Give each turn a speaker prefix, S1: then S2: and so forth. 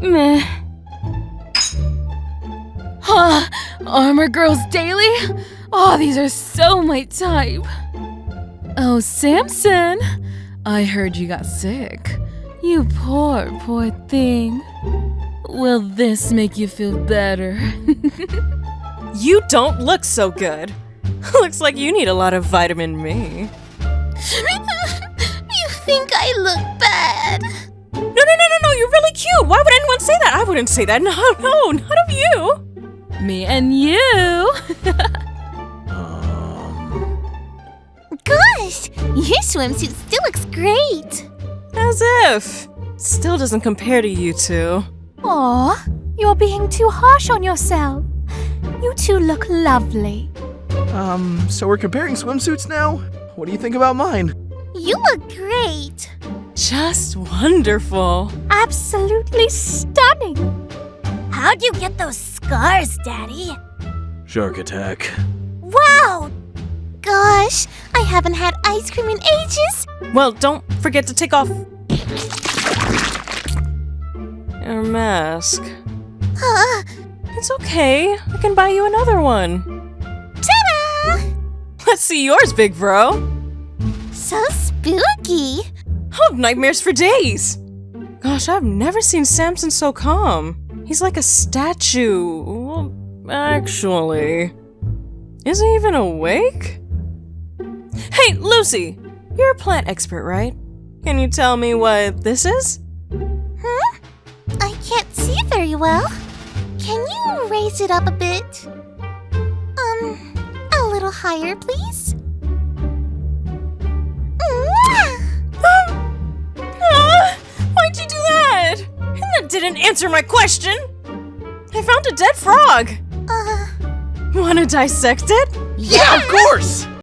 S1: Meh. Huh, Armor Girls Daily? Oh, these are so my type. Oh, Samson, I heard you got sick. You poor, poor thing. Will this make you feel better?
S2: You don't look so good. Looks like you need a lot of vitamin me.
S3: You think I look bad?
S2: No, you're really cute. Why would anyone say that? I wouldn't say that. No, not of you.
S1: Me and you.
S3: Gosh, your swimsuit still looks great.
S2: As if. Still doesn't compare to you two.
S3: Aw, you're being too harsh on yourself. You two look lovely.
S4: So we're comparing swimsuits now? What do you think about mine?
S3: You look great.
S2: Just wonderful.
S3: Absolutely stunning. How'd you get those scars, Daddy?
S4: Shark attack.
S3: Wow! Gosh, I haven't had ice cream in ages.
S2: Well, don't forget to take off your mask.
S3: Huh?
S2: It's okay. I can buy you another one.
S3: Ta-da!
S2: Let's see yours, big bro.
S3: So spooky.
S2: I'll have nightmares for days. Gosh, I've never seen Samson so calm. He's like a statue. Well, actually, is he even awake? Hey, Lucy, you're a plant expert, right? Can you tell me what this is?
S3: I can't see very well. Can you raise it up a bit? A little higher, please?
S2: Why'd you do that? And that didn't answer my question. I found a dead frog. Wanna dissect it?
S4: Yeah, of course!